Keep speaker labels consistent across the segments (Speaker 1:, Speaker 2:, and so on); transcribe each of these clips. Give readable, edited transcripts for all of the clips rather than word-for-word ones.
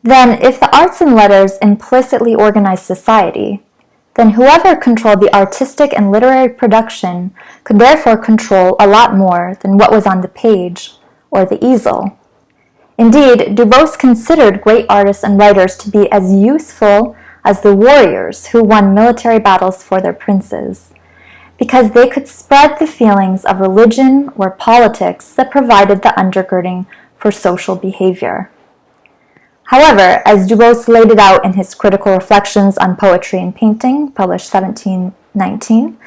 Speaker 1: Then, if the arts and letters implicitly organized society, then whoever controlled the artistic and literary production could therefore control a lot more than what was on the page or the easel. Indeed, Dubos considered great artists and writers to be as useful as the warriors who won military battles for their princes, because they could spread the feelings of religion or politics that provided the undergirding for social behavior. However, as Dubos laid it out in his Critical Reflections on Poetry and Painting, published 1719,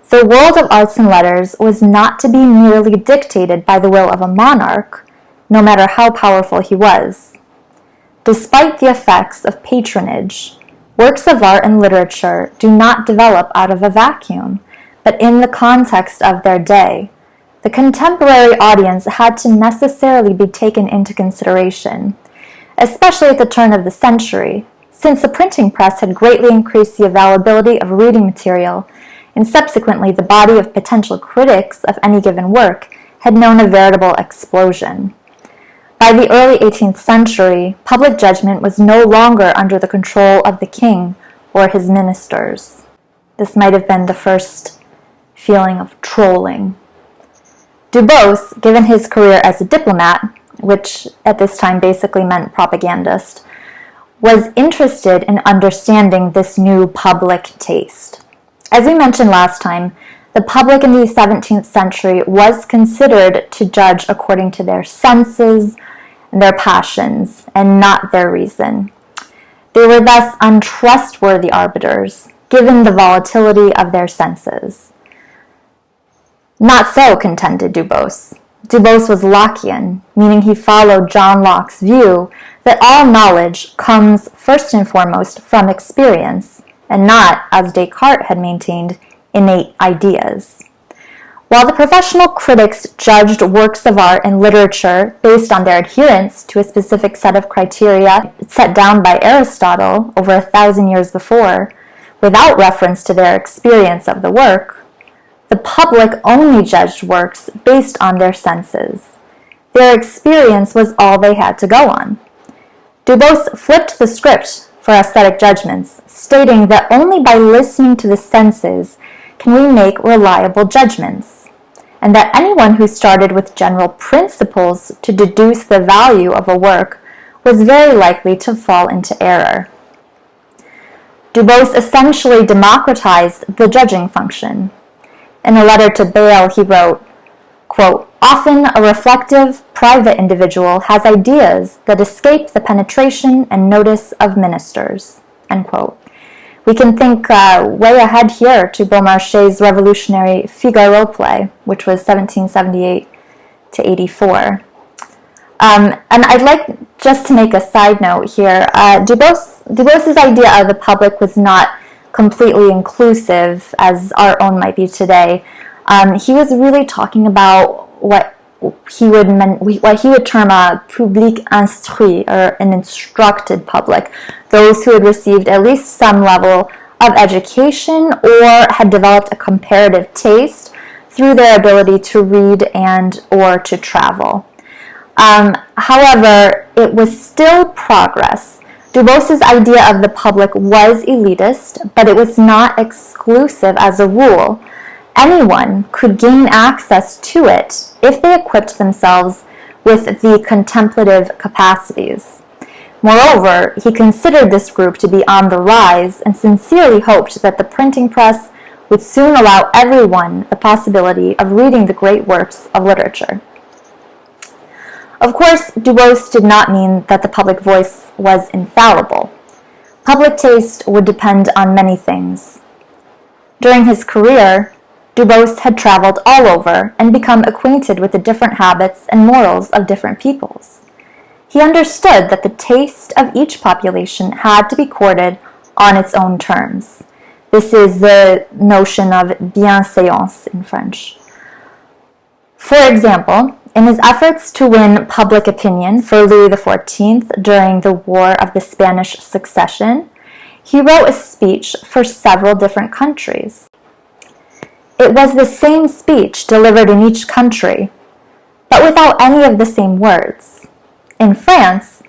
Speaker 1: the world of arts and letters was not to be merely dictated by the will of a monarch, no matter how powerful he was. Despite the effects of patronage, works of art and literature do not develop out of a vacuum, but in the context of their day. The contemporary audience had to necessarily be taken into consideration, especially at the turn of the century, since the printing press had greatly increased the availability of reading material, and subsequently the body of potential critics of any given work had known a veritable explosion. By the early 18th century, public judgment was no longer under the control of the king or his ministers. This might have been the first feeling of trolling. Dubos, given his career as a diplomat, which at this time basically meant propagandist, was interested in understanding this new public taste. As we mentioned last time, the public in the 17th century was considered to judge according to their senses and their passions, and not their reason. They were thus untrustworthy arbiters, given the volatility of their senses. Not so, contended Dubos. Dubos was Lockean, meaning he followed John Locke's view that all knowledge comes first and foremost from experience, and not, as Descartes had maintained, innate ideas. While the professional critics judged works of art and literature based on their adherence to a specific set of criteria set down by Aristotle over 1,000 years before, without reference to their experience of the work, the public only judged works based on their senses. Their experience was all they had to go on. Dubos flipped the script for aesthetic judgments, stating that only by listening to the senses can we make reliable judgments, and that anyone who started with general principles to deduce the value of a work was very likely to fall into error. Dubos essentially democratized the judging function. In a letter to Bayle, he wrote, quote, "Often a reflective, private individual has ideas that escape the penetration and notice of ministers." End quote. We can think way ahead here to Beaumarchais' revolutionary Figaro play, which was 1778 to 84. And I'd like just to make a side note here. Dubos' idea of the public was not completely inclusive, as our own might be today. He was really talking about what he would term a public instruit, or an instructed public, those who had received at least some level of education or had developed a comparative taste through their ability to read and or to travel. However, it was still progress. Dubos' idea of the public was elitist, but it was not exclusive as a rule. Anyone could gain access to it if they equipped themselves with the contemplative capacities. Moreover, he considered this group to be on the rise and sincerely hoped that the printing press would soon allow everyone the possibility of reading the great works of literature. Of course, Dubos did not mean that the public voice was infallible. Public taste would depend on many things. During his career, Dubos had traveled all over and become acquainted with the different habits and morals of different peoples. He understood that the taste of each population had to be courted on its own terms. This is the notion of bienséance in French. For example, in his efforts to win public opinion for Louis XIV during the War of the Spanish Succession, he wrote a speech for several different countries. It was the same speech delivered in each country, but without any of the same words. In France,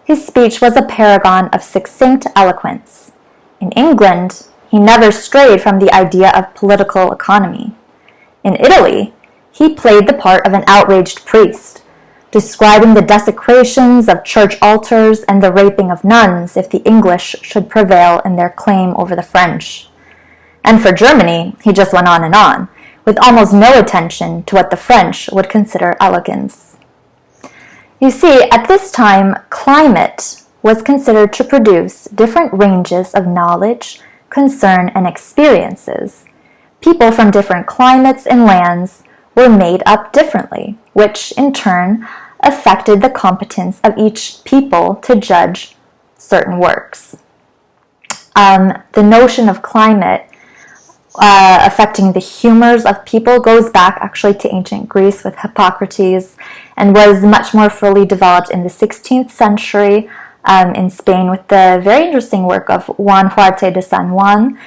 Speaker 1: His speech was a paragon of succinct eloquence. In England, he never strayed from the idea of political economy. In Italy, he played the part of an outraged priest, describing the desecrations of church altars and the raping of nuns if the English should prevail in their claim over the French. And for Germany, he just went on, with almost no attention to what the French would consider elegance. You see, at this time, climate was considered to produce different ranges of knowledge, concern, and experiences. People from different climates and lands were made up differently, which in turn affected the competence of each people to judge certain works. The notion of climate affecting the humors of people goes back actually to ancient Greece with Hippocrates and was much more fully developed in the 16th century in Spain with the very interesting work of Juan Huarte de San Juan,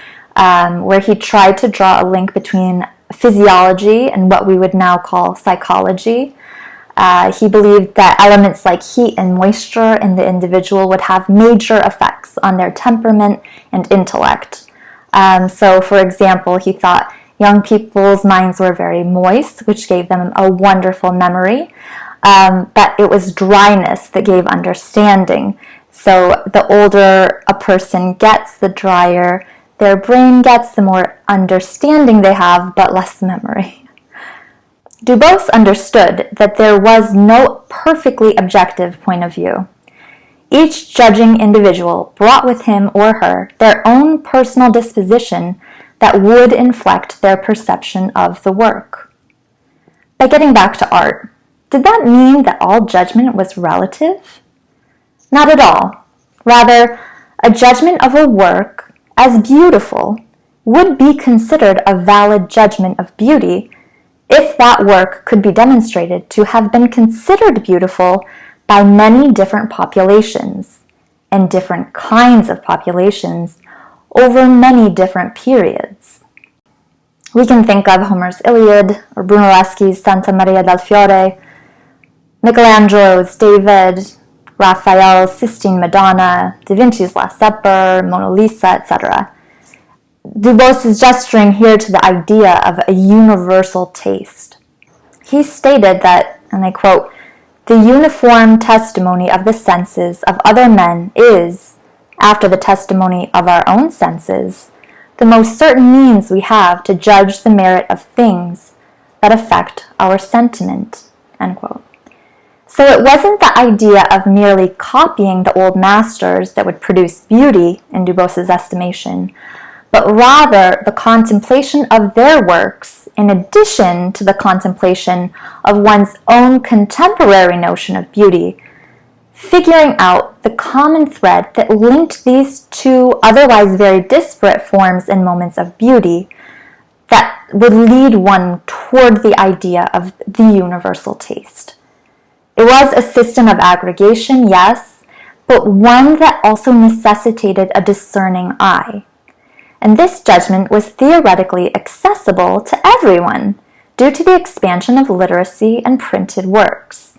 Speaker 1: where he tried to draw a link between physiology and what we would now call psychology. He believed that elements like heat and moisture in the individual would have major effects on their temperament and intellect. So, for example, he thought young people's minds were very moist, which gave them a wonderful memory, but it was dryness that gave understanding. So the older a person gets, the drier their brain gets, the more understanding they have, but less memory. Dubos understood that there was no perfectly objective point of view. Each judging individual brought with him or her their own personal disposition that would inflect their perception of the work. By getting back to art, did that mean that all judgment was relative? Not at all. Rather, a judgment of a work as beautiful would be considered a valid judgment of beauty if that work could be demonstrated to have been considered beautiful by many different populations and different kinds of populations over many different periods. We can think of Homer's Iliad or Brunelleschi's Santa Maria del Fiore, Michelangelo's David, Raphael's Sistine Madonna, Da Vinci's Last Supper, Mona Lisa, etc. Dubos is gesturing here to the idea of a universal taste. He stated that, and I quote, "The uniform testimony of the senses of other men is, after the testimony of our own senses, the most certain means we have to judge the merit of things that affect our sentiment." End quote. So it wasn't the idea of merely copying the old masters that would produce beauty in Dubos's estimation, but rather the contemplation of their works in addition to the contemplation of one's own contemporary notion of beauty, figuring out the common thread that linked these two otherwise very disparate forms and moments of beauty that would lead one toward the idea of the universal taste. It was a system of aggregation, yes, but one that also necessitated a discerning eye. And this judgment was theoretically accessible to everyone due to the expansion of literacy and printed works.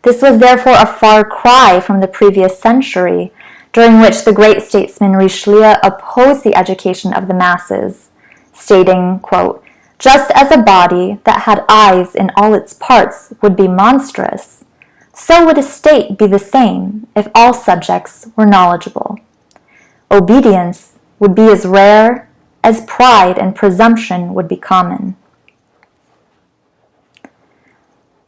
Speaker 1: This was therefore a far cry from the previous century, during which the great statesman Richelieu opposed the education of the masses, stating, quote, "Just as a body that had eyes in all its parts would be monstrous, so would a state be the same if all subjects were knowledgeable. Obedience would be as rare as pride and presumption would be common."